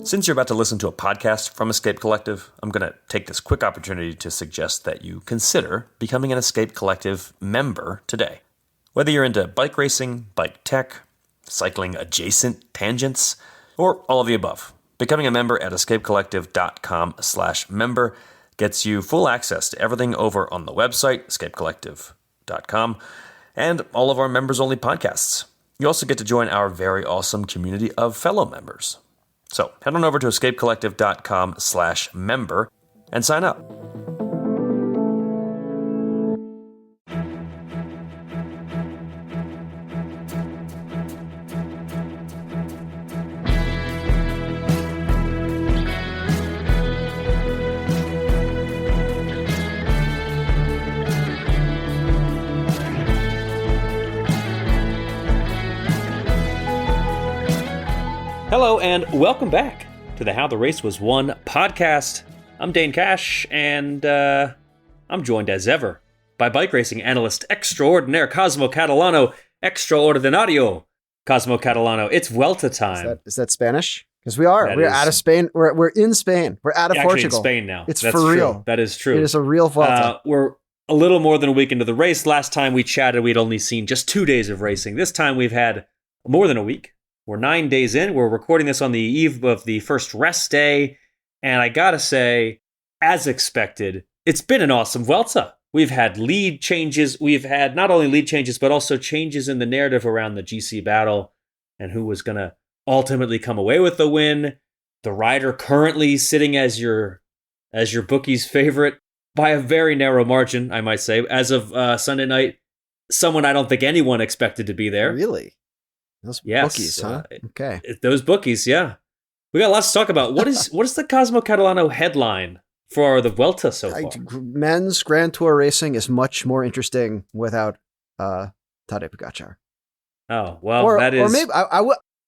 Since you're about to listen to a podcast from Escape Collective, I'm going to take this quick opportunity to suggest that you consider becoming an Escape Collective member today. Whether you're into bike racing, bike tech, cycling adjacent tangents, or all of the above, becoming a member at escapecollective.com/member gets you full access to everything over on the website, escapecollective.com, and all of our members-only podcasts. You also get to join our very awesome community of fellow members. So head on over to escapecollective.com/member and sign up. Hello and welcome back to the How the Race Was Won podcast. I'm Dane Cash, and I'm joined as ever by bike racing analyst extraordinaire Cosmo Catalano, extraordinario Cosmo Catalano. It's Vuelta time. Is that Spanish? Because we're out of Spain. We're in Spain. We're out of Portugal. In Spain now. That's for real. True. That is true. It is a real Vuelta. We're a little more than a week into the race. Last time we chatted, we'd only seen just 2 days of racing. This time we've had more than a week. We're 9 days in. We're recording this on the eve of the first rest day. And I gotta say, as expected, it's been an awesome Vuelta. We've had lead changes. We've had not only lead changes, but also changes in the narrative around the GC battle and who was gonna ultimately come away with the win. The rider currently sitting as your bookie's favorite by a very narrow margin, I might say. As of Sunday night, someone I don't think anyone expected to be there. Really? Those bookies, huh? Okay. Those bookies, yeah. We got lots to talk about. What is the Cosmo Catalano headline for the Vuelta so far? Men's Grand Tour racing is much more interesting without Tadej Pogačar. Oh, well, that is... Or maybe,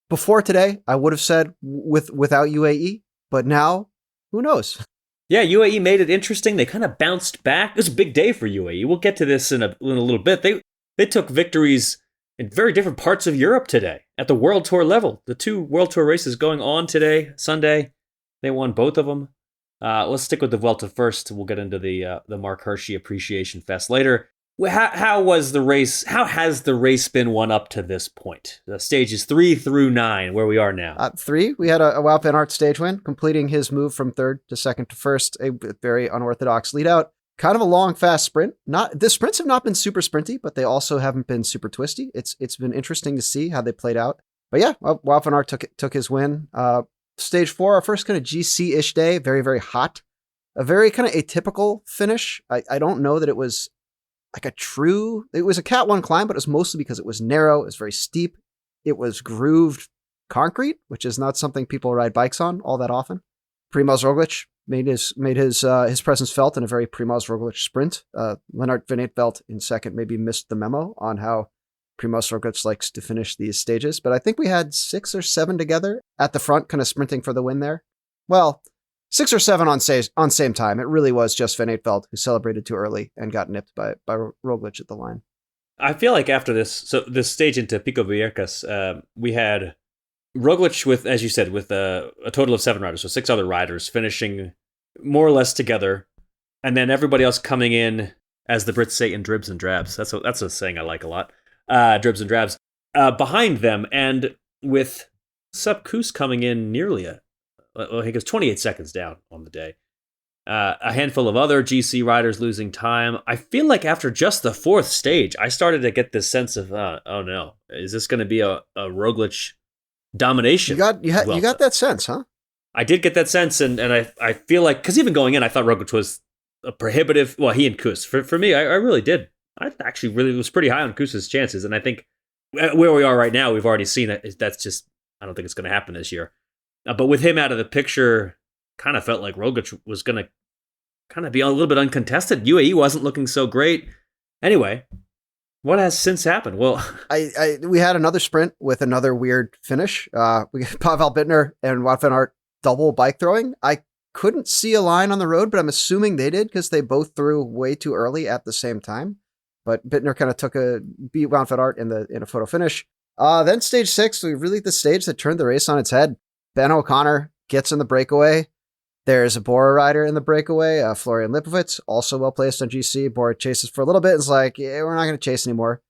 before today, I would have said without UAE, but now, who knows? Yeah, UAE made it interesting. They kind of bounced back. It was a big day for UAE. We'll get to this in a little bit. They took victories in very different parts of Europe today at the World Tour level. The 2 World Tour races going on today, Sunday, they won both of them. Let's stick with the Vuelta first. We'll get into the Mark Hershey Appreciation Fest later. How was the race? How has the race been won up to this point? The stages 3 through 9, where we are now. 3, we had a Wout van Aert stage win, completing his move from 3rd to 2nd to 1st, a very unorthodox lead out. Kind of a long, fast sprint. The sprints have not been super sprinty, but they also haven't been super twisty. It's been interesting to see how they played out. But yeah, Wout van Aert took his win. Stage 4, our first kind of GC-ish day, very, very hot. A very kind of atypical finish. I don't know that it was like it was a Cat 1 climb, but it was mostly because it was narrow, it was very steep, it was grooved concrete, which is not something people ride bikes on all that often. Primož Roglič made his presence felt in a very Primož Roglič sprint. Lennart van Velt in second maybe missed the memo on how Primož Roglič likes to finish these stages, but I think we had 6 or 7 together at the front, kind of sprinting for the win there. Well, 6 or 7 on same time. It really was just Van Velt who celebrated too early and got nipped by Roglič at the line. I feel like after this stage into Pico Viejas, we had Roglič with, as you said, with a total of 7 riders, so 6 other riders finishing more or less together, and then everybody else coming in, as the Brits say, in dribs and drabs. That's a saying I like a lot. Dribs and drabs behind them, and with Sepp Kuss coming in nearly he goes 28 seconds down on the day. A handful of other GC riders losing time. I feel like after just the 4th stage, I started to get this sense of, oh no, is this going to be a Roglič domination? You got that sense, huh? I did get that sense, and I feel like, because even going in, I thought Roglič was a prohibitive, well, he and Kuss. For me, I really did. I actually really was pretty high on Kuss's chances, and I think where we are right now, we've already seen that's just, I don't think it's going to happen this year. But with him out of the picture, kind of felt like Roglič was going to kind of be a little bit uncontested. UAE wasn't looking so great. Anyway, what has since happened? Well, we had another sprint with another weird finish. We got Pavel Bittner and Wout van Aert double bike throwing. I couldn't see a line on the road, but I'm assuming they did because they both threw way too early at the same time. but Bittner kind of beat Wout van Aert in a photo finish. Then stage 6, we really the stage that turned the race on its head. Ben O'Connor gets in the breakaway. There's a Bora rider in the breakaway, Florian Lipovitz, also well placed on GC. Bora chases for a little bit and is like, yeah, we're not going to chase anymore.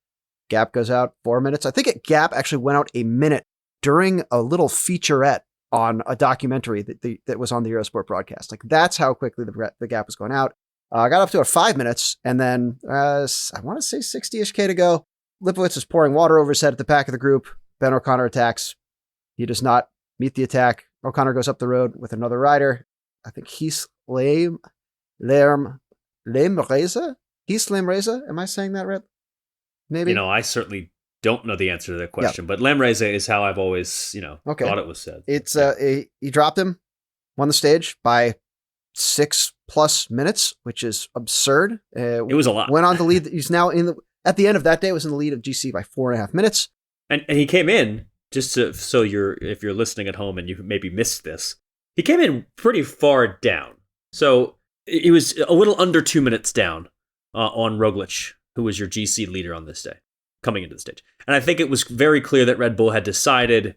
Gap goes out 4 minutes. I think Gap actually went out a minute during a little featurette on a documentary that was on the Eurosport broadcast. Like, that's how quickly the Gap was going out. Got up to 5 minutes, and then I want to say 60-ish K to go. Lipovitz is pouring water over his head at the back of the group. Ben O'Connor attacks. He does not meet the attack. O'Connor goes up the road with another rider. I think Heath Lemreza? Heath Lemreza? Am I saying that right? Maybe. I certainly don't know the answer to that question, but Lemreza is how I've always, thought it was said. It's he dropped him, won the stage by 6+ minutes, which is absurd. It was a lot. Went on to lead. He's now at the end of that day was in the lead of GC by 4.5 minutes. And he came in just if you're listening at home and you maybe missed this, he came in pretty far down. So he was a little under 2 minutes down on Roglic, who was your GC leader on this day, coming into the stage. And I think it was very clear that Red Bull had decided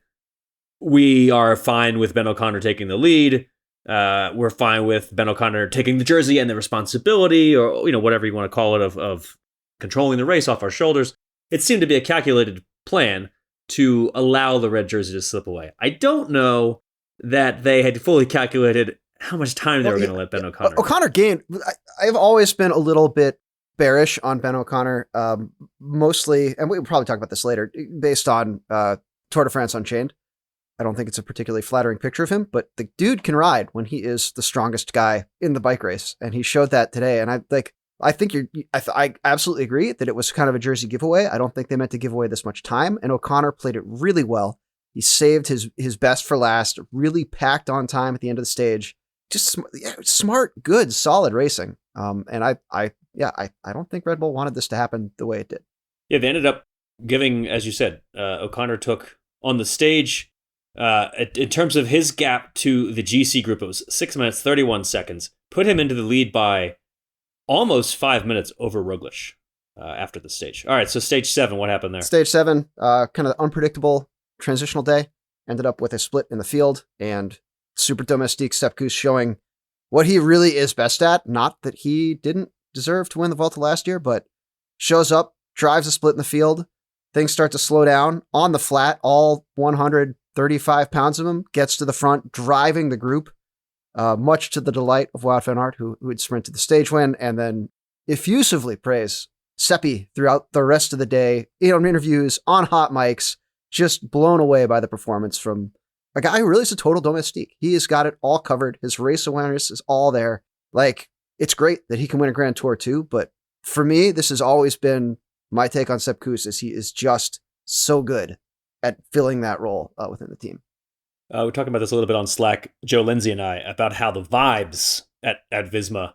we are fine with Ben O'Connor taking the lead. We're fine with Ben O'Connor taking the jersey and the responsibility, or whatever you want to call it, of controlling the race off our shoulders. It seemed to be a calculated plan to allow the red jersey to slip away. I don't know that they had fully calculated how much time they were going to let Ben O'Connor. O'Connor gained. I've always been a little bit bearish on Ben O'Connor, mostly, and we'll probably talk about this later, based on Tour de France Unchained. I don't think it's a particularly flattering picture of him, but the dude can ride when he is the strongest guy in the bike race, and he showed that today. And I think I absolutely agree that it was kind of a jersey giveaway. I don't think they meant to give away this much time, and O'Connor played it really well. He saved his best for last, really packed on time at the end of the stage. Just smart, good, solid racing. And I don't think Red Bull wanted this to happen the way it did. Yeah, they ended up giving, as you said, O'Connor took on the stage, in terms of his gap to the GC group, it was 6 minutes, 31 seconds, put him into the lead by almost 5 minutes over Roglic after the stage. All right, so stage 7, what happened there? Stage 7, kind of unpredictable transitional day. Ended up with a split in the field, and super domestique Sepp Kuss showing what he really is best at. Not that he didn't deserve to win the Vuelta last year, but shows up, drives a split in the field. Things start to slow down on the flat. All 135 pounds of him gets to the front, driving the group, much to the delight of Wout van Aert, who had sprinted the stage win, and then effusively praise Seppi throughout the rest of the day, in interviews, on hot mics, just blown away by the performance from a guy who really is a total domestique. He has got it all covered. His race awareness is all there. Like, it's great that he can win a Grand Tour too, but for me, this has always been my take on Sepp Kuss, is he is just so good at filling that role within the team. We're talking about this a little bit on Slack, Joe Lindsay and I, about how the vibes at Visma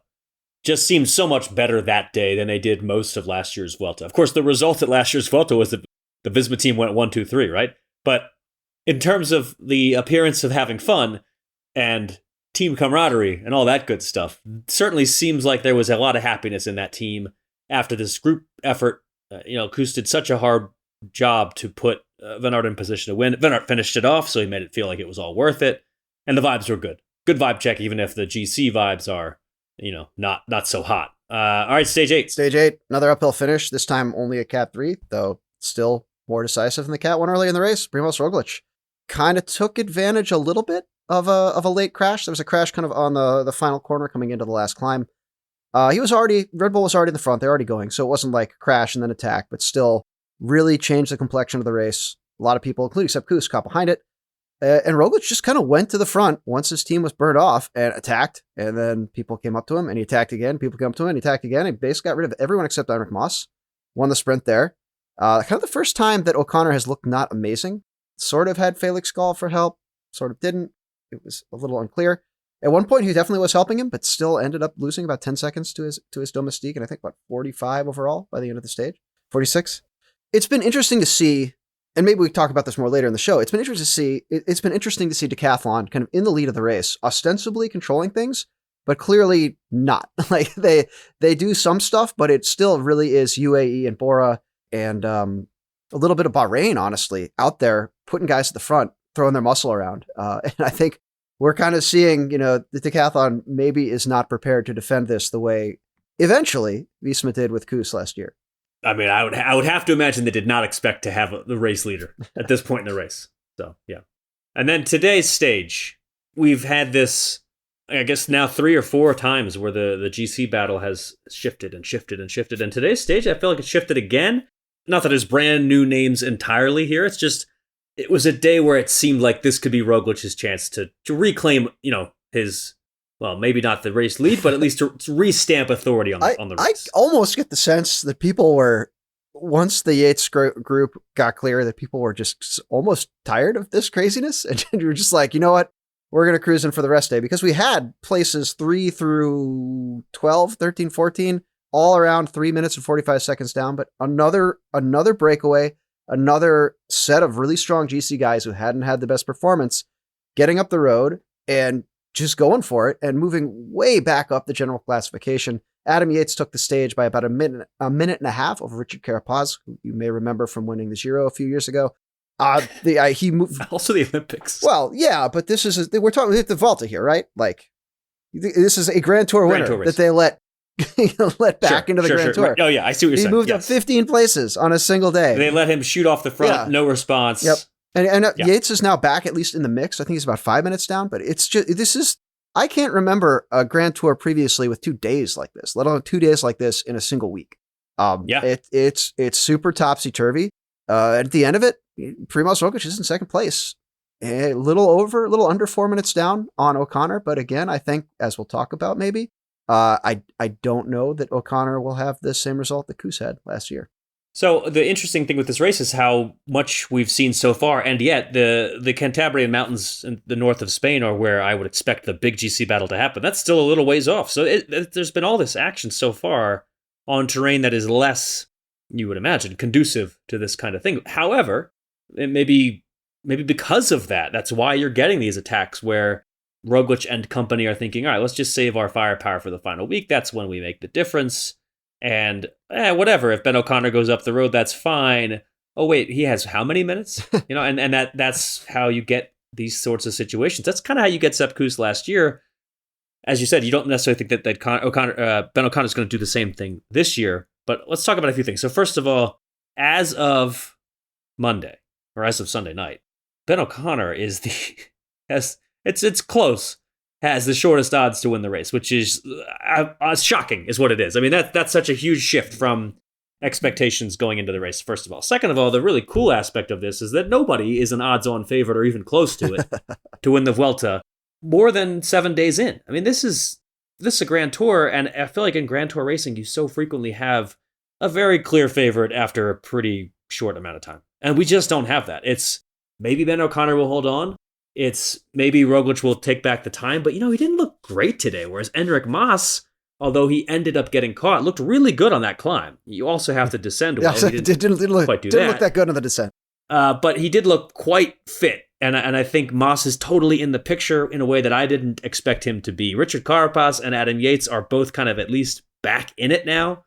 just seemed so much better that day than they did most of last year's Vuelta. Of course, the result at last year's Vuelta was that the Visma team went 1-2-3, right? But in terms of the appearance of having fun and team camaraderie and all that good stuff, certainly seems like there was a lot of happiness in that team after this group effort. Kuss did such a hard job to put Van Aert in position to win. Van Aert finished it off, so he made it feel like it was all worth it. And the vibes were good. Good vibe check, even if the GC vibes are, not so hot. All right, stage 8. Stage 8, another uphill finish, this time only a Cat 3, though still more decisive than the Cat 1 early in the race. Primoz Roglic kind of took advantage a little bit of a late crash. There was a crash kind of on the final corner coming into the last climb. Red Bull was already in the front. They're already going. So it wasn't like crash and then attack, but still really changed the complexion of the race. A lot of people, including Sepp Kuss, caught behind it. And Roglic just kind of went to the front once his team was burned off and attacked. And then people came up to him and he attacked again. People came up to him and he attacked again. He basically got rid of everyone except Heinrich Mas. Won the sprint there. Kind of the first time that O'Connor has looked not amazing. Sort of had Felix Gall for help. Sort of didn't. It was a little unclear. At one point, he definitely was helping him, but still ended up losing about 10 seconds to his domestique, and I think about 45 overall by the end of the stage. 46. It's been interesting to see, and maybe we can talk about this more later in the show. It's been interesting to see Decathlon kind of in the lead of the race, ostensibly controlling things, but clearly not. Like they do some stuff, but it still really is UAE and Bora and a little bit of Bahrain, honestly, out there putting guys at the front, throwing their muscle around. And I think we're kind of seeing, the decathlon maybe is not prepared to defend this the way eventually Visma did with Koos last year. I mean, I would have to imagine they did not expect to have the race leader at this point in the race. So, yeah. And then today's stage, we've had this, I guess now 3 or 4 times where the GC battle has shifted and shifted and shifted. And today's stage, I feel like it shifted again. Not that there's brand new names entirely here. It's just, it was a day where it seemed like this could be Roglic's chance to reclaim, his, well, maybe not the race lead, but at least to restamp authority on the race. I almost get the sense that people were, once the Yates group got clear, that people were just almost tired of this craziness. And you were just like, you know what? We're going to cruise in for the rest day, because we had places 3 through 12, 13, 14, all around 3 minutes and 45 seconds down. But another breakaway, another set of really strong GC guys who hadn't had the best performance, getting up the road and just going for it and moving way back up the general classification. Adam Yates took the stage by about a minute and a half over Richard Carapaz, who you may remember from winning the Giro a few years ago. He moved also the Olympics. Well, yeah, but this is we're talking the Vuelta here, right? Like this is a Grand Tour winner that they let back into the Grand Tour. Right. Oh yeah, I see what you're saying. He moved up 15 places on a single day. They let him shoot off the front, no response. Yep. And Yates is now back, at least in the mix. I think he's about 5 minutes down, but it's just, I can't remember a Grand Tour previously with 2 days like this, let alone 2 days like this in a single week. It's super topsy-turvy. At the end of it, Primož Roglič is in second place, a little under 4 minutes down on O'Connor. But again, I think, as we'll talk about maybe, I don't know that O'Connor will have the same result that Koos had last year. So the interesting thing with this race is how much we've seen so far, and yet the Cantabrian Mountains in the north of Spain are where I would expect the big GC battle to happen. That's still a little ways off. So there's been all this action so far on terrain that is less, you would imagine, conducive to this kind of thing. However, it maybe because of that, that's why you're getting these attacks where Roglic and company are thinking, all right, let's just save our firepower for the final week. That's when we make the difference. And whatever, if Ben O'Connor goes up the road, that's fine. Oh wait, he has how many minutes? And that's how you get these sorts of situations. That's kind of how you get Sepp Kuss last year. As you said, you don't necessarily think that Ben O'Connor is going to do the same thing this year. But let's talk about a few things. So first of all, as of Monday or as of Sunday night, Ben O'Connor is it's close. Has the shortest odds to win the race, which is shocking, is what it is. I mean, that's such a huge shift from expectations going into the race, first of all. Second of all, the really cool aspect of this is that nobody is an odds-on favorite or even close to it to win the Vuelta more than 7 days in. I mean, this is a Grand Tour, and I feel like in Grand Tour racing, you so frequently have a very clear favorite after a pretty short amount of time. And we just don't have that. It's maybe Ben O'Connor will hold on. It's maybe Roglic will take back the time, but he didn't look great today. Whereas Enric Mas, although he ended up getting caught, looked really good on that climb. You also have to descend well. Yeah, didn't look that good on the descent. But he did look quite fit. And I think Mas is totally in the picture in a way that I didn't expect him to be. Richard Carapaz and Adam Yates are both kind of at least back in it now.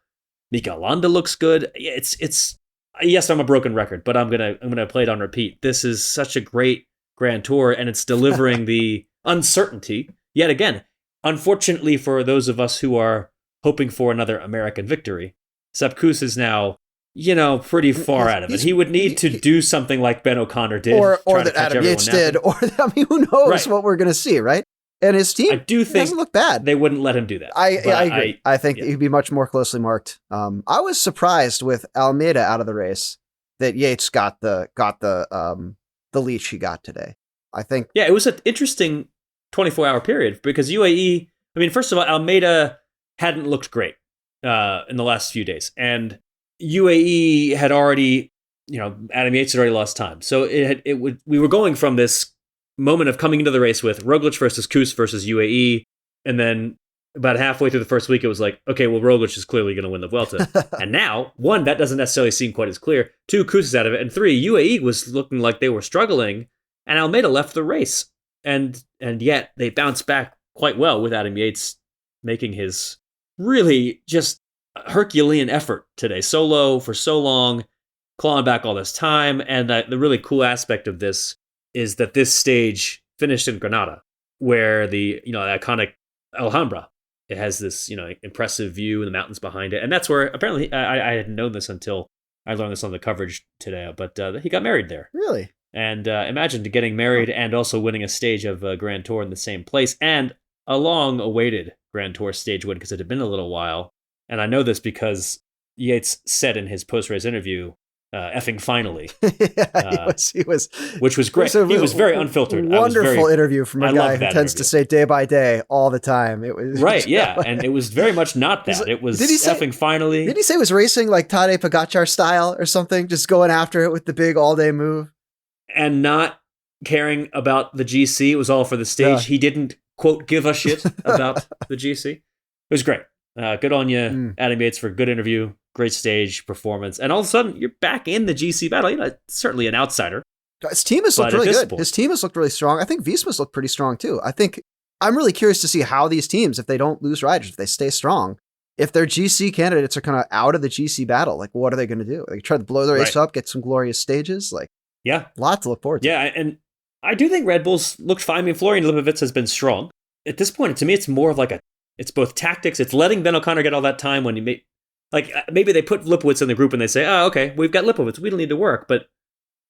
Mikel Landa looks good. It's yes, I'm a broken record, but I'm gonna play it on repeat. This is such a great Grand Tour, and it's delivering the uncertainty yet again. Unfortunately for those of us who are hoping for another American victory, Sepp Kuss is now, pretty far out of it. He would need to do something like Ben O'Connor did, or that Adam Yates did, or who knows what we're going to see, right? And his team doesn't look bad. They wouldn't let him do that. I agree. I think he'd be much more closely marked. I was surprised with Almeida out of the race that Yates got the leash he got today. I think. Yeah, it was an interesting 24-hour period because UAE, I mean, first of all, Almeida hadn't looked great in the last few days. And UAE had already, Adam Yates had already lost time. So we were going from this moment of coming into the race with Roglic versus Kuss versus UAE. And then about halfway through the first week, it was like, okay, well, Roglic is clearly going to win the Vuelta. And now, 1, that doesn't necessarily seem quite as clear. 2, Kuss is out of it. And 3, UAE was looking like they were struggling. And Almeida left the race. And yet they bounced back quite well with Adam Yates making his really just Herculean effort today. Solo for so long, clawing back all this time. And the really cool aspect of this is that this stage finished in Granada, where the iconic Alhambra. It has this impressive view in the mountains behind it, and that's where apparently I hadn't known this until I learned this on the coverage today. But he got married there. Really? And imagine getting married and also winning a stage of Grand Tour in the same place, and a long-awaited Grand Tour stage win because it had been a little while. And I know this because Yates said in his post-race interview, effing finally. He was, which was great. He was very unfiltered. Wonderful interview from a guy who tends to say day by day all the time. It was right, yeah, and it was very much not that. It was effing finally. Did he say it was racing like Tadej Pogacar style or something, just going after it with the big all-day move? And not caring about the GC. It was all for the stage. Yeah. He didn't, quote, give a shit about the GC. It was great. Good on you, Adam Yates, for a good interview. Great stage performance. And all of a sudden, you're back in the GC battle. Certainly an outsider. His team has looked really good. His team has looked really strong. I think Visma's looked pretty strong, too. I'm really curious to see how these teams, if they don't lose riders, if they stay strong, if their GC candidates are kind of out of the GC battle, like, what are they going to do? They try to blow the race up, get some glorious stages? Like, yeah. A lot to look forward to. Yeah, and I do think Red Bull's looked fine. I mean, Florian Lipowitz has been strong. At this point, to me, it's more of like it's both tactics. It's letting Ben O'Connor get all that time when you maybe they put Lipowitz in the group and they say, oh, okay, we've got Lipowitz. We don't need to work. But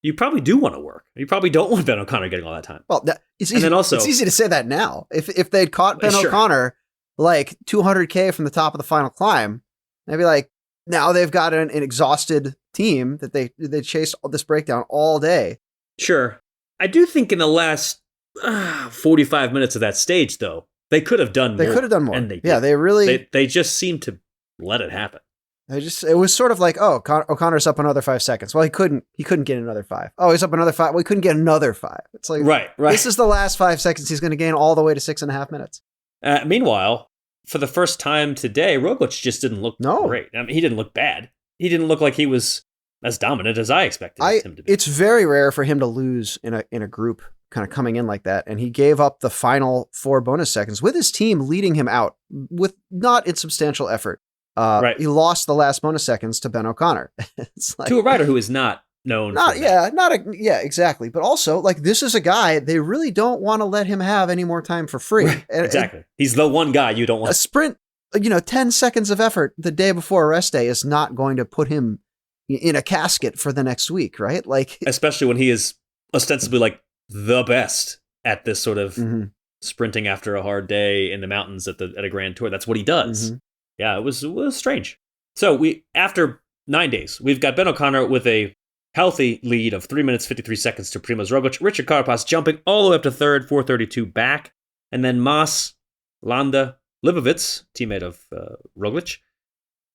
you probably do want to work. You probably don't want Ben O'Connor getting all that time. Well, it's easy to say that now. If they'd caught Ben O'Connor like 200K from the top of the final climb, they'd be like, now they've got an exhausted team that they chased this breakdown all day. Sure. I do think in the last 45 minutes of that stage, though, they could have done more. They could have done more. And they did. Yeah, they really... They just seemed to let it happen. It was sort of like, oh, O'Connor's up another 5 seconds. Well, he couldn't get another 5. Oh, he's up another 5. Well, he couldn't get another 5. It's like, right. This is the last 5 seconds he's going to gain all the way to 6.5 minutes. Meanwhile, for the first time today, Roglic just didn't look great. I mean, he didn't look bad. He didn't look like he was as dominant as I expected him to be. It's very rare for him to lose in a group kind of coming in like that. And he gave up the final 4 bonus seconds with his team leading him out with not insubstantial effort. Right. He lost the last bonus seconds to Ben O'Connor. It's like, to a rider who is not known. Exactly. But also, like, this is a guy they really don't want to let him have any more time for free. Right. Exactly. He's the one guy you don't want. A sprint, 10 seconds of effort the day before rest day is not going to put him in a casket for the next week, right? Like, especially when he is ostensibly like the best at this sort of sprinting after a hard day in the mountains at a Grand Tour. That's what he does. Mm-hmm. Yeah, it was strange. So after 9 days, we've got Ben O'Connor with a healthy lead of 3 minutes, 53 seconds to Primoz Roglic. Richard Carapaz jumping all the way up to third, 4:32 back. And then Mas, Landa, Lipowitz, teammate of Roglic,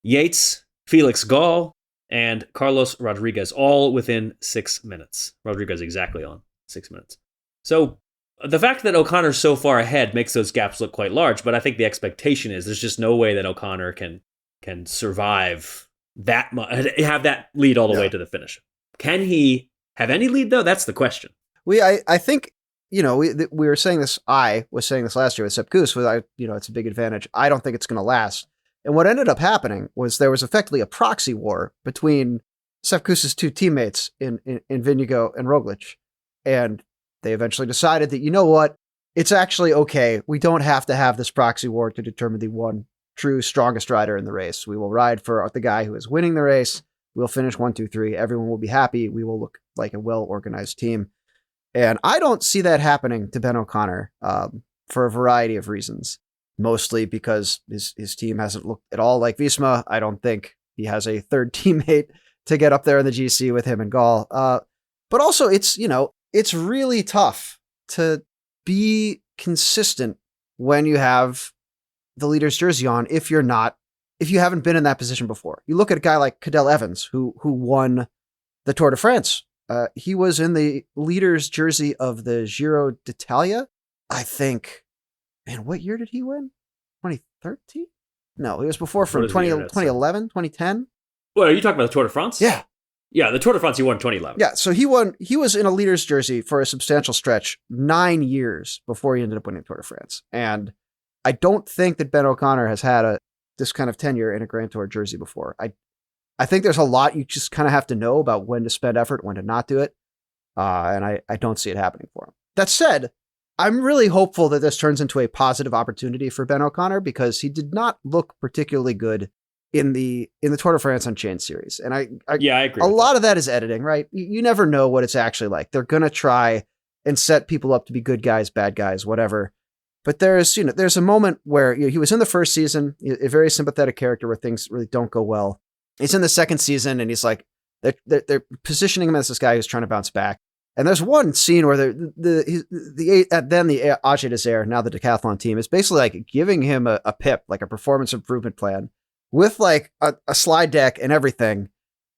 Yates, Felix Gall, and Carlos Rodriguez, all within 6 minutes. Rodriguez exactly on 6 minutes. So the fact that O'Connor's so far ahead makes those gaps look quite large, but I think the expectation is there's just no way that O'Connor can survive that much, have that lead all the way to the finish. Can he have any lead, though? That's the question. I think, we were saying this, I was saying this last year with Sepp Kuss, it's a big advantage. I don't think it's going to last. And what ended up happening was there was effectively a proxy war between Sepp Kuss's 2 teammates in Vingegaard and Roglic. And they eventually decided that, you know what, it's actually okay. We don't have to have this proxy war to determine the one true strongest rider in the race. We will ride for the guy who is winning the race. We'll finish 1, 2, 3. Everyone will be happy. We will look like a well-organized team. And I don't see that happening to Ben O'Connor for a variety of reasons. Mostly because his team hasn't looked at all like Visma. I don't think he has a third teammate to get up there in the GC with him and Gall. But also, it's really tough to be consistent when you have the leader's jersey on if you haven't been in that position before. You look at a guy like Cadel Evans, who won the Tour de France. He was in the leader's jersey of the Giro d'Italia, I think. Man, what year did he win? 2013? No, it was before, from 2011, 2010. Well, are you talking about the Tour de France? Yeah. Yeah, the Tour de France he won in 2011. Yeah, so he was in a leader's jersey for a substantial stretch 9 years before he ended up winning Tour de France. And I don't think that Ben O'Connor has had this kind of tenure in a Grand Tour jersey before. I think there's a lot you just kind of have to know about when to spend effort, when to not do it. And I don't see it happening for him. That said, I'm really hopeful that this turns into a positive opportunity for Ben O'Connor because he did not look particularly good in the Tour de France Unchained series. And I agree. A lot of that is editing, right? You never know what it's actually like. They're going to try and set people up to be good guys, bad guys, whatever. But there's a moment where he was in the first season, a very sympathetic character where things really don't go well. He's in the second season and he's like, they're positioning him as this guy who's trying to bounce back. And there's one scene where the Age Desert, now the decathlon team, is basically like giving him a PIP, like a performance improvement plan, with like a slide deck and everything,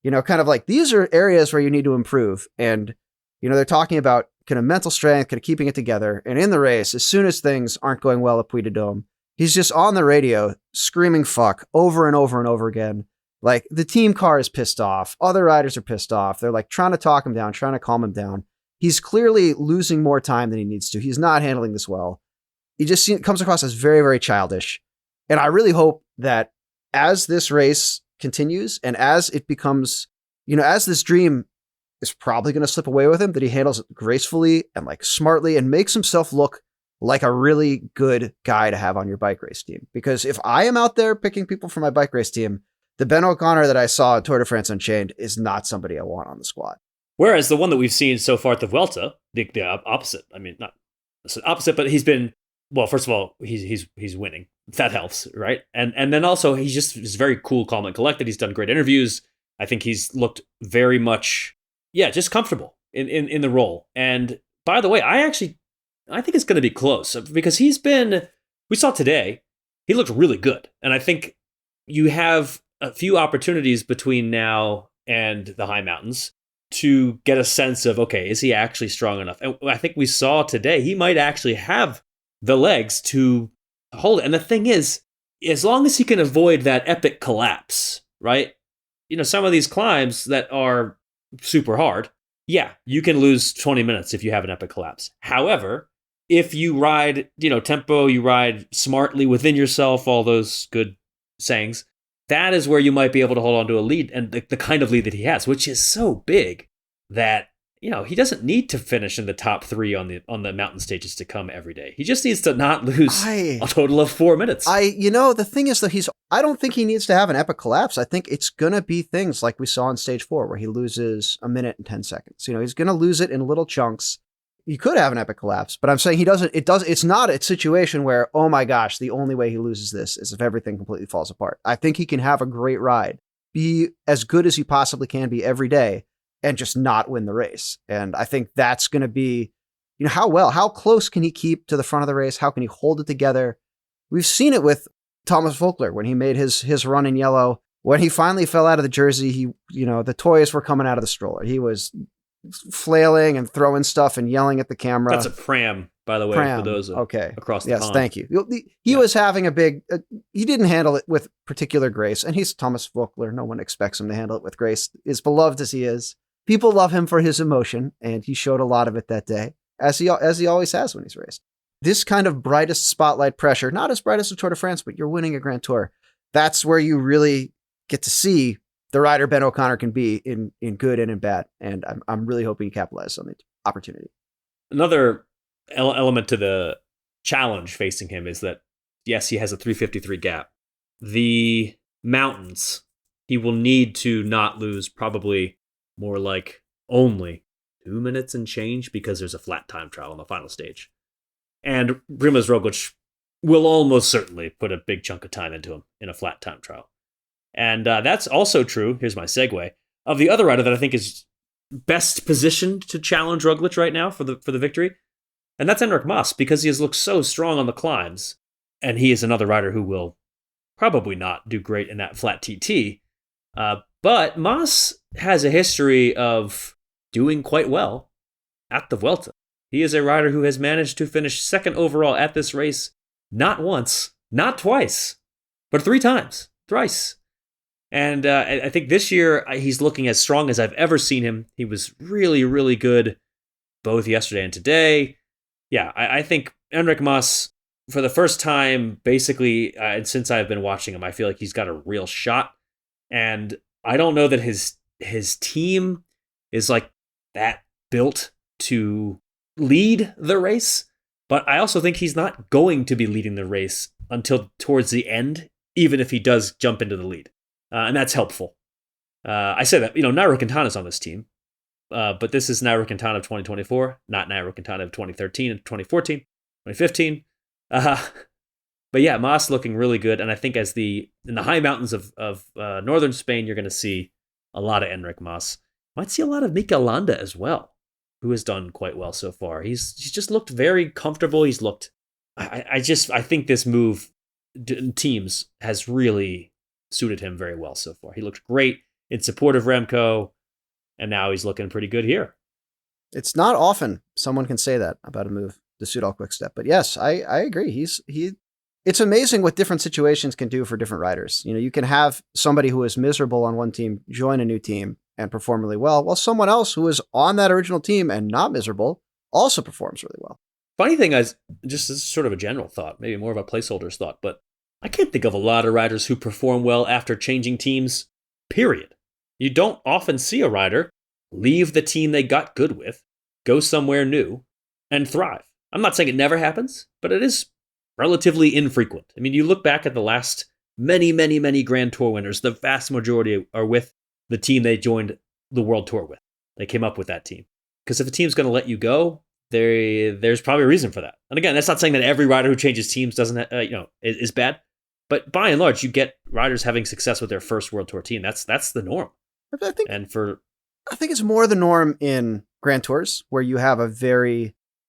kind of like these are areas where you need to improve. And, they're talking about kind of mental strength, kind of keeping it together. And in the race, as soon as things aren't going well at Puy de Dôme, he's just on the radio screaming fuck over and over and over again. Like the team car is pissed off. Other riders are pissed off. They're like trying to talk him down, trying to calm him down. He's clearly losing more time than he needs to. He's not handling this well. He just comes across as very, very childish. And I really hope that as this race continues and as it becomes, as this dream is probably going to slip away with him, that he handles it gracefully and like smartly and makes himself look like a really good guy to have on your bike race team. Because if I am out there picking people for my bike race team, the Ben O'Connor that I saw at Tour de France Unchained is not somebody I want on the squad. Whereas the one that we've seen so far at the Vuelta, the opposite. I mean, not opposite, but he's been, well, first of all, he's winning. That helps, right? And then also he's very cool, calm, and collected. He's done great interviews. I think he's looked very much, just comfortable in the role. And by the way, I think it's going to be close because we saw today, he looked really good. And I think you have a few opportunities between now and the high mountains to get a sense of, okay, is he actually strong enough? And I think we saw today, he might actually have the legs to hold it. And the thing is, as long as he can avoid that epic collapse, right? Some of these climbs that are super hard, you can lose 20 minutes if you have an epic collapse. However, if you ride, tempo, you ride smartly within yourself, all those good sayings, that is where you might be able to hold on to a lead, and the kind of lead that he has, which is so big that, he doesn't need to finish in the top 3 on the mountain stages to come every day. He just needs to not lose a total of 4 minutes. The thing is that I don't think he needs to have an epic collapse. I think it's going to be things like we saw in stage 4 where he loses a minute and 10 seconds. He's going to lose it in little chunks. He could have an epic collapse, but I'm saying it's not a situation where, oh my gosh, the only way he loses this is if everything completely falls apart. I think he can have a great ride, be as good as he possibly can be every day, and just not win the race. And I think that's going to be, how close can he keep to the front of the race? How can he hold it together? We've seen it with Thomas Voeckler when he made his run in yellow. When he finally fell out of the jersey, the toys were coming out of the stroller. He was flailing and throwing stuff and yelling at the camera. That's a pram, by the way, for those across the pond. Yes, thank you. He was having a big, he didn't handle it with particular grace, and he's Thomas Voeckler. No one expects him to handle it with grace. As beloved as he is, people love him for his emotion, and he showed a lot of it that day, as he always has when he's raced. This kind of brightest spotlight pressure, not as bright as the Tour de France, but you're winning a Grand Tour. That's where you really get to see the rider Ben O'Connor can be in good and in bad. And I'm really hoping he capitalizes on the opportunity. Another element to the challenge facing him is that, yes, he has a 3:53 gap. The mountains, he will need to not lose probably more like only 2 minutes and change because there's a flat time trial on the final stage. And Primož Roglič will almost certainly put a big chunk of time into him in a flat time trial. And that's also true, here's my segue, of the other rider that I think is best positioned to challenge Roglič right now for the victory. And that's Enric Mas, because he has looked so strong on the climbs. And he is another rider who will probably not do great in that flat TT. But Mas has a history of doing quite well at the Vuelta. He is a rider who has managed to finish second overall at this race, not once, not twice, but 3 times, thrice. And I think this year he's looking as strong as I've ever seen him. He was really, really good both yesterday and today. Yeah, I think Enric Mas for the first time, basically, and since I've been watching him, I feel like he's got a real shot. And I don't know that his team is like that built to lead the race, but I also think he's not going to be leading the race until towards the end, even if he does jump into the lead. And that's helpful. I say that, Nairo Quintana's on this team, but this is Nairo Quintana of 2024, not Nairo Quintana of 2013 and 2014, 2015. But yeah, Mas looking really good, and I think in the high mountains of northern Spain, you're going to see a lot of Enric Mas. Might see a lot of Mikel Landa as well, who has done quite well so far. He's just looked very comfortable. He's looked. I think this move teams has really suited him very well so far. He looked great in support of Remco, and now he's looking pretty good here. It's not often someone can say that about a move to suit all quick step, but yes, I agree. It's amazing what different situations can do for different riders. You can have somebody who is miserable on one team join a new team and perform really well, while someone else who is on that original team and not miserable also performs really well. Funny thing is, just as sort of a general thought, maybe more of a placeholder's thought, but I can't think of a lot of riders who perform well after changing teams, period. You don't often see a rider leave the team they got good with, go somewhere new, and thrive. I'm not saying it never happens, but it is relatively infrequent. I mean, you look back at the last many, many, many Grand Tour winners, the vast majority are with the team they joined the World Tour with. They came up with that team. Because if a team's going to let you go, there's probably a reason for that. And again, that's not saying that every rider who changes teams is bad. But by and large, you get riders having success with their first World Tour team. That's the norm. I think it's more the norm in Grand Tours, where you have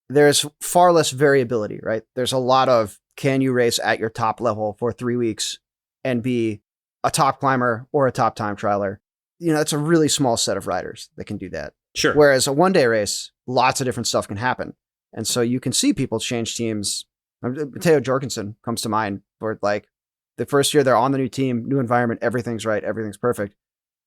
there's far less variability, right? There's a lot of, can you race at your top level for 3 weeks and be a top climber or a top time trialer? It's a really small set of riders that can do that. Sure. Whereas a one-day race, lots of different stuff can happen. And so you can see people change teams. Matteo Jorgensen comes to mind, where like the first year they're on the new team, new environment, everything's right, everything's perfect,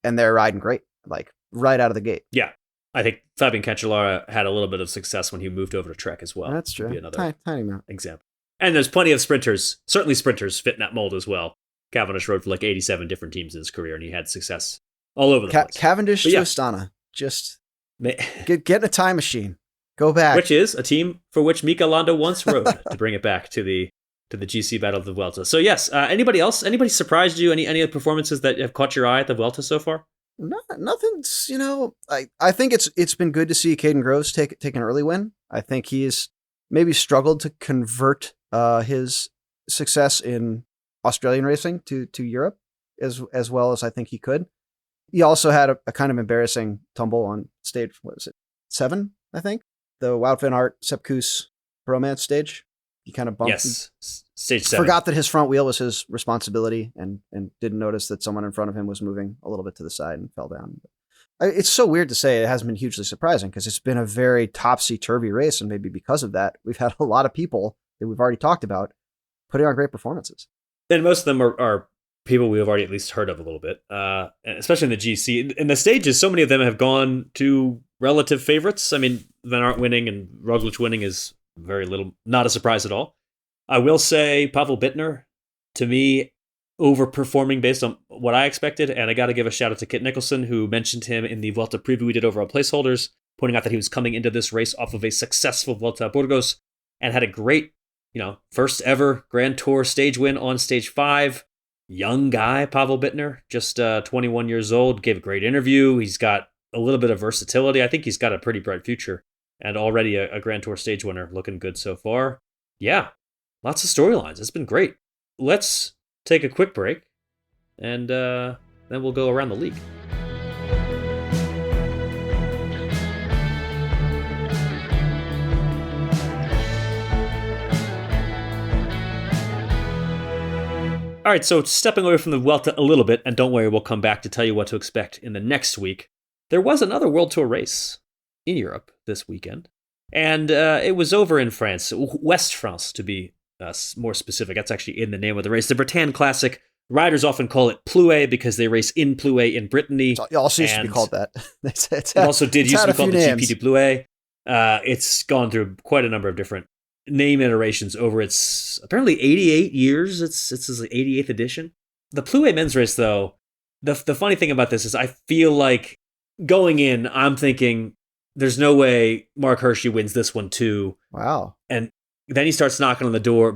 and they're riding great, like right out of the gate. Yeah. I think Fabian Cancellara had a little bit of success when he moved over to Trek as well. That's true. Be another tiny amount. example. And there's plenty of sprinters, certainly sprinters fit in that mold as well. Cavendish rode for like 87 different teams in his career, and he had success all over the place. Cavendish to Astana. Just get in a time machine. Go back. Which is a team for which Mikel Landa once rode, to bring it back to the GC Battle of the Vuelta. So yes, anybody else? Anybody surprised you? Any performances that have caught your eye at the Vuelta so far? Nothing's, I think it's been good to see Caden Groves take an early win. I think he's maybe struggled to convert his success in Australian racing to Europe as well as I think he could. He also had a kind of embarrassing tumble on stage, 7, I think? The Wout van Aert, Sepp Kuss bromance stage. He kind of bumped. Yes, stage 7. Forgot that his front wheel was his responsibility and didn't notice that someone in front of him was moving a little bit to the side and fell down. It's so weird to say it hasn't been hugely surprising, because it's been a very topsy-turvy race, and maybe because of that, we've had a lot of people that we've already talked about putting on great performances. And most of them are people we have already at least heard of a little bit, especially in the GC. In the stages, so many of them have gone to relative favorites. I mean, Van Aert winning and Roglic winning is very little, not a surprise at all. I will say Pavel Bittner, to me, overperforming based on what I expected. And I got to give a shout out to Kit Nicholson, who mentioned him in the Vuelta preview we did over on Placeholders, pointing out that he was coming into this race off of a successful Vuelta a Burgos and had a great, first ever Grand Tour stage win on stage 5. Young guy, Pavel Bittner, just 21 years old, gave a great interview. He's got a little bit of versatility. I think he's got a pretty bright future, and already a Grand Tour stage winner, looking good so far. Yeah, lots of storylines. It's been great. Let's take a quick break, and then we'll go around the league. All right, so stepping away from the Vuelta a little bit, and don't worry, we'll come back to tell you what to expect in the next week. There was another World Tour race in Europe this weekend, and it was over in France, West France to be more specific. That's actually in the name of the race. The Bretagne Classic. Riders often call it Plouay because they race in Plouay in Brittany. It also used to be called that. It also did used to be called the GP de Plouay. It's gone through quite a number of different name iterations over its apparently 88 years. It's his 88th edition. The Plouay men's race, though, the funny thing about this is I feel like going in, I'm thinking there's no way Mark Hershey wins this one too. Wow. And then he starts knocking on the door of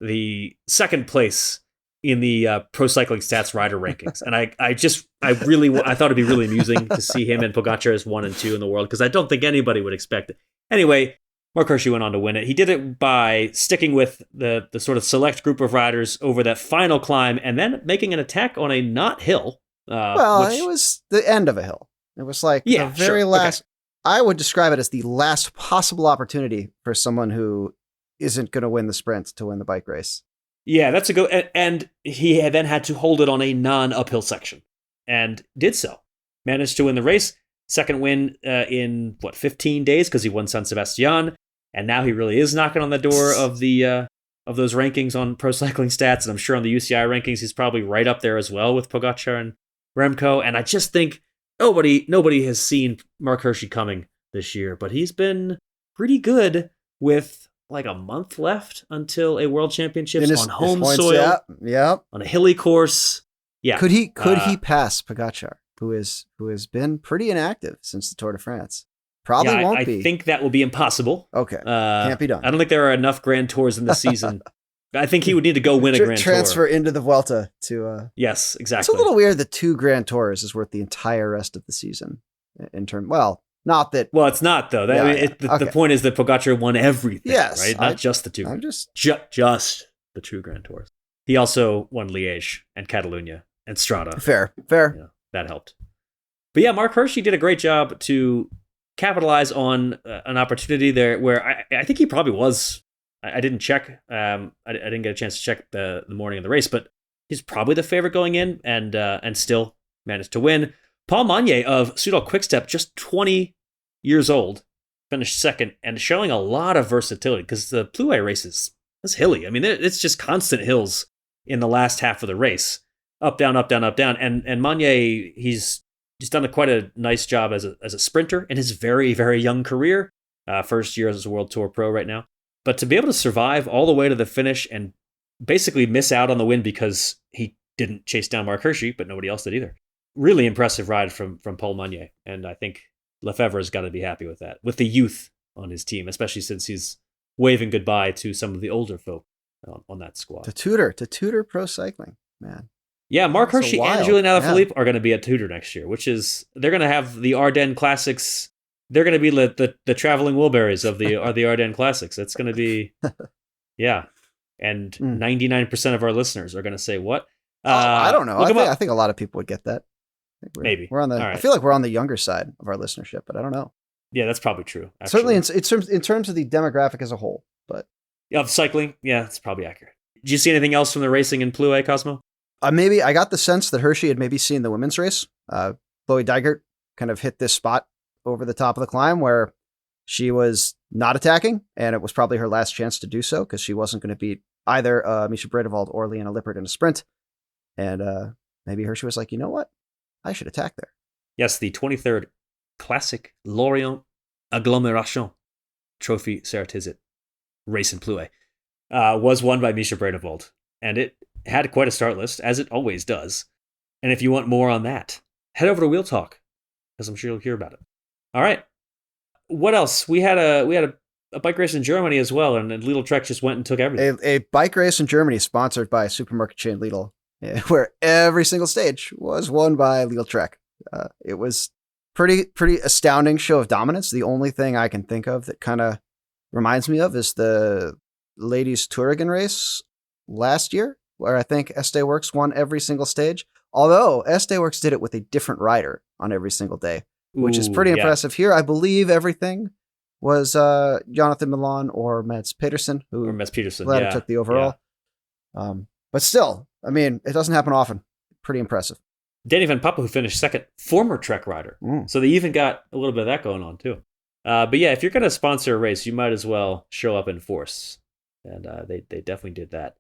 the second place in the Pro Cycling Stats rider rankings. And I thought it'd be really amusing to see him and Pogačar as 1 and 2 in the world, because I don't think anybody would expect it. Anyway, Mark Hershey went on to win it. He did it by sticking with the sort of select group of riders over that final climb and then making an attack on a not hill. It was the end of a hill. It was like the very last. Okay. I would describe it as the last possible opportunity for someone who isn't going to win the sprint to win the bike race. Yeah, that's a go. And he then had to hold it on a non-uphill section and did so. Managed to win the race. Second win in 15 days, because he won San Sebastian. And now he really is knocking on the door of those rankings on Pro Cycling Stats. And I'm sure on the UCI rankings, he's probably right up there as well with Pogačar and Remco. And I just think nobody has seen Mark Hershey coming this year, but he's been pretty good with like a month left until a World Championships on home soil. Yeah. On a hilly course. Yeah. Could he pass Pogačar, who has been pretty inactive since the Tour de France? Probably won't be. I think that will be impossible. Okay. Can't be done. I don't think there are enough Grand Tours in the season. I think he would need to go win a Grand Tour. Transfer into the Vuelta to... Yes, exactly. It's a little weird that 2 Grand Tours is worth the entire rest of the season. Not that... Well, it's not, though. The point is that Pogačar won everything, right? Not just the 2. I'm just the 2 Grand Tours. He also won Liège and Catalunya and Strada. Fair. That helped. But yeah, Mark Hershey did a great job to capitalize on an opportunity there where I think he probably was. I didn't check. I didn't get a chance to check the morning of the race, but he's probably the favorite going in and still managed to win. Paul Magnier of Soudal Quickstep, just 20 years old, finished second and showing a lot of versatility, because the Plouay race is hilly. I mean, it's just constant hills in the last half of the race. Up, down, up, down, up, down. And Magnier, he's done quite a nice job as a sprinter in his very, very young career. First year as a World Tour pro right now. But to be able to survive all the way to the finish and basically miss out on the win because he didn't chase down Mark Hershey, but nobody else did either. Really impressive ride from Paul Magnier. And I think Lefebvre's got to be happy with that, with the youth on his team, especially since he's waving goodbye to some of the older folk on that squad. To tutor pro cycling, man. Yeah, Mark Hershey and Julien Alaphilippe are going to be at tutor next year, which is, they're going to have the Ardennes Classics. They're going to be the traveling Wilburys of the Ardennes Classics. It's going to be, yeah. And 99% of our listeners are going to say, what? I don't know. I think a lot of people would get that. Maybe. We're on the. Right. I feel like we're on the younger side of our listenership, but I don't know. Yeah, that's probably true. Actually. Certainly in terms of the demographic as a whole, but of cycling, yeah, that's probably accurate. Did you see anything else from the racing in Plouay, Cosmo? Maybe I got the sense that Hershey had maybe seen the women's race. Chloe Dygert kind of hit this spot over the top of the climb where she was not attacking, and it was probably her last chance to do so because she wasn't going to beat either Misha Bredewald or Liana Lippert in a sprint. And maybe Hershey was like, you know what? I should attack there. Yes, the 23rd Classic Lorient Agglomeration Trophy Serre-Tizet race in Plouay was won by Misha Bredewald, and it had quite a start list, as it always does. And if you want more on that, head over to Wheel Talk, because I'm sure you'll hear about it. All right. What else? We had a bike race in Germany as well, and Lidl Trek just went and took everything. A bike race in Germany sponsored by supermarket chain Lidl, where every single stage was won by Lidl Trek. It was pretty astounding show of dominance. The only thing I can think of that kind of reminds me of is the ladies Thüringen race last year, where I think SD Works won every single stage. Although SD Works did it with a different rider on every single day, which is pretty impressive. Here, I believe everything was Jonathan Milan or Mads Pedersen, who took the overall. Yeah. But still, I mean, it doesn't happen often. Pretty impressive. Danny Van Poppel, who finished second, former Trek rider. So they even got a little bit of that going on, too. But yeah, if you're going to sponsor a race, you might as well show up in force. And they definitely did that.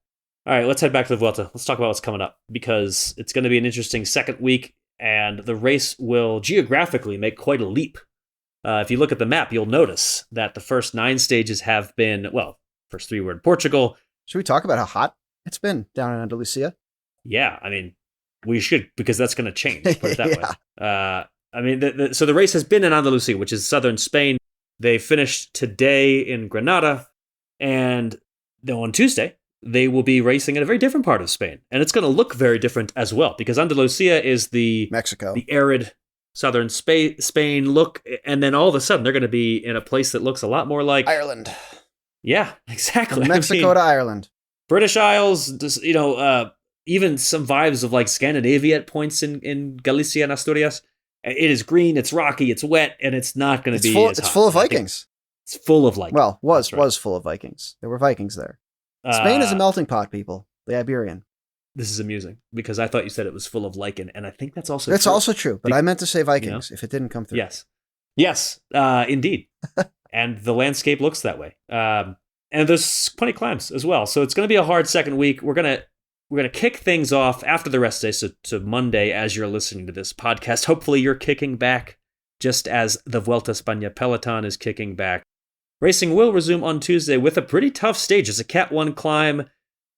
All right, let's head back to the Vuelta. Let's talk about what's coming up, because it's going to be an interesting second week, and the race will geographically make quite a leap if you look at the map, you'll notice that the first 9 stages have been, well, first 3 were in Portugal. Should we talk about how hot it's been down in Andalusia? Yeah, I mean, we should, because that's going to change, put it that way. I mean, so the race has been in Andalusia, which is southern Spain. They finished today in Granada, and then on Tuesday, they will be racing in a very different part of Spain. And it's going to look very different as well, because Andalusia is the arid southern Spain look, and then all of a sudden they're going to be in a place that looks a lot more like Ireland. Yeah, exactly. From Mexico to Ireland. British Isles, even some vibes of like Scandinavia at points in Galicia and Asturias. It is green, it's rocky, it's wet, and it's not going to be as hot. It's full of Vikings. It's full of like was full of Vikings. There were Vikings there. Spain is a melting pot, people. The Iberian. This is amusing because I thought you said it was full of lichen, and I think that's also That's also true, but I meant to say Vikings if it didn't come through. Yes, indeed. And the landscape looks that way. And there's plenty of climbs as well. So it's going to be a hard second week. We're gonna kick things off after the rest day, so to Monday as you're listening to this podcast. Hopefully you're kicking back just as the Vuelta España peloton is kicking back. Racing will resume on Tuesday with a pretty tough stage. It's a Cat 1 climb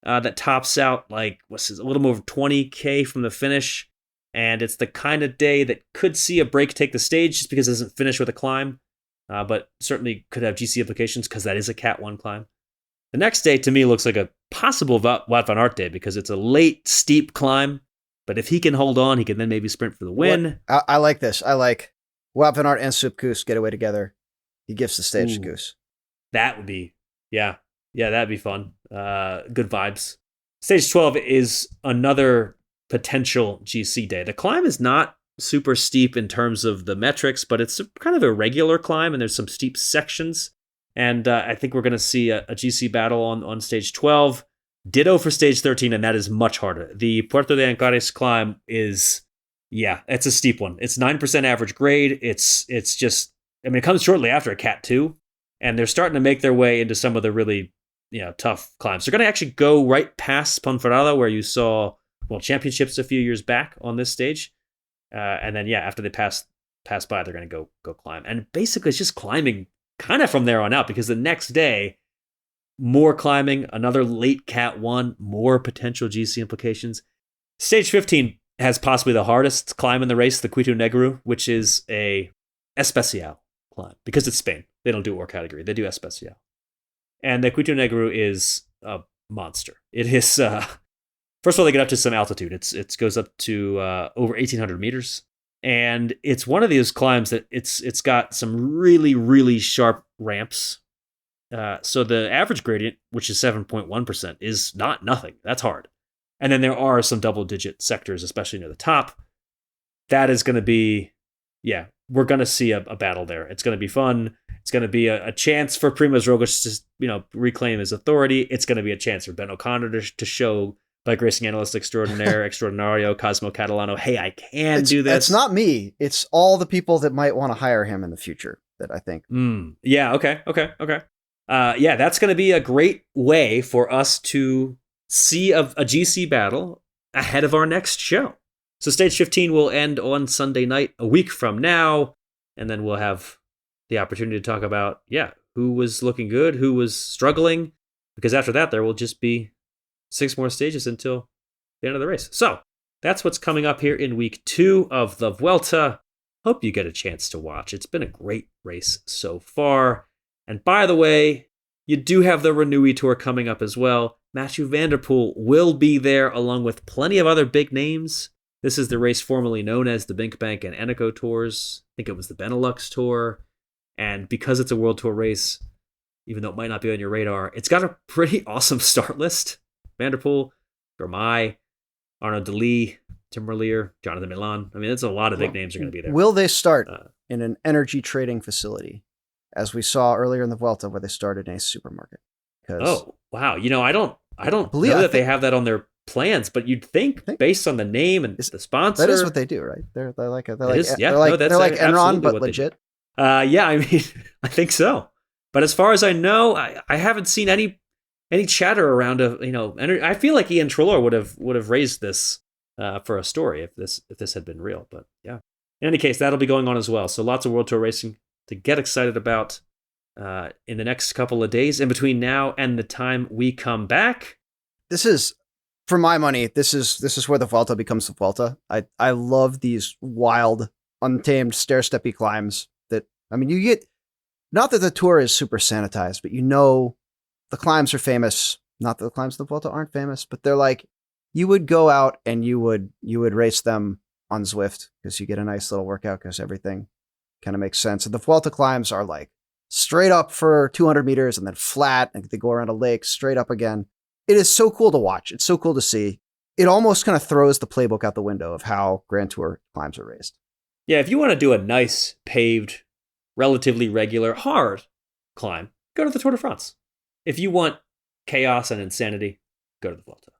that tops out like a little more of 20K from the finish. And it's the kind of day that could see a break take the stage just because it doesn't finish with a climb. But certainly could have GC implications because that is a Cat 1 climb. The next day, to me, looks like a possible Wout van Aert day because it's a late, steep climb. But if he can hold on, he can then maybe sprint for the win. I like this. I like Wout van Aert and Sepp Kuss get away together. He gives the stage to Goose. That would be, yeah, that'd be fun. Good vibes. Stage 12 is another potential GC day. The climb is not super steep in terms of the metrics, but it's kind of a regular climb, and there's some steep sections. And I think we're going to see a GC battle on stage 12. Ditto for stage 13, and that is much harder. The Puerto de Ancares climb is, it's a steep one. It's 9% average grade. It's just, it comes shortly after a Cat 2, and they're starting to make their way into some of the really, tough climbs. They're going to actually go right past Ponferrada, where you saw championships a few years back on this stage. And then, after they pass by, they're going to go climb. And basically, it's just climbing kind of from there on out, because the next day, more climbing, another late Cat 1, more potential GC implications. Stage 15 has possibly the hardest climb in the race, the Quito Negru, which is a Especial climb, because it's Spain. They don't do Or category, they do Especial. And the Quito Negru is a monster. It is, first of all, they get up to some altitude. It goes up to over 1,800 meters. And it's one of these climbs that it's got some really, really sharp ramps. So the average gradient, which is 7.1%, is not nothing. That's hard. And then there are some double-digit sectors, especially near the top. That is going to be, we're going to see a battle there. It's going to be fun. It's going to be a chance for Primož Roglič to reclaim his authority. It's going to be a chance for Ben O'Connor to show bike racing analyst extraordinario Cosmo Catalano, hey, I can do this. It's not me. It's all the people that might want to hire him in the future that I think. Yeah, okay. That's going to be a great way for us to see a GC battle ahead of our next show. So stage 15 will end on Sunday night, a week from now, and then we'll have the opportunity to talk about, who was looking good, who was struggling, because after that, there will just be 6 more stages until the end of the race. So that's what's coming up here in week 2 of the Vuelta. Hope you get a chance to watch. It's been a great race so far. And by the way, you do have the Renui Tour coming up as well. Mathieu van der Poel will be there along with plenty of other big names. This is the race formerly known as the Binkbank and Eneco Tours. I think it was the Benelux Tour. And because it's a World Tour race, even though it might not be on your radar, it's got a pretty awesome start list. Van der Poel, Gourmay, Arnaud Delis, Tim Merlier, Jonathan Milan. It's a lot of big names are going to be there. Will they start in an energy trading facility, as we saw earlier in the Vuelta, where they started in a supermarket? Oh, wow. I don't know that they have that on their plans, but you'd think based on the name and the sponsor. That is what they do, right? They're like Enron, but legit. I think so. But as far as I know, I haven't seen any chatter around I feel like Ian Treloar would have raised this for a story if this had been real. But in any case, that'll be going on as well. So lots of World Tour racing to get excited about in the next couple of days in between now and the time we come back. This is, for my money, this is where the Vuelta becomes the Vuelta. I love these wild, untamed, stair-steppy climbs that, I mean, you get, not that the Tour is super sanitized, but you know the climbs are famous. Not that the climbs of the Vuelta aren't famous, but they're like, you would go out and you would race them on Zwift because you get a nice little workout because everything kind of makes sense. And the Vuelta climbs are like straight up for 200 meters and then flat, and they go around a lake, straight up again. It is so cool to watch. It's so cool to see. It almost kind of throws the playbook out the window of how Grand Tour climbs are raced. Yeah, if you want to do a nice, paved, relatively regular, hard climb, go to the Tour de France. If you want chaos and insanity, go to the Vuelta,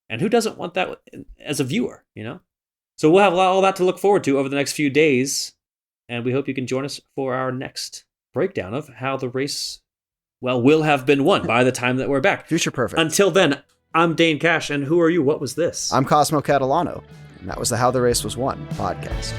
And who doesn't want that as a viewer, So we'll have all that to look forward to over the next few days, and we hope you can join us for our next breakdown of how the race, will have been won by the time that we're back. Future perfect. Until then, I'm Dane Cash, and who are you? What was this? I'm Cosmo Catalano, and that was the How the Race Was Won podcast.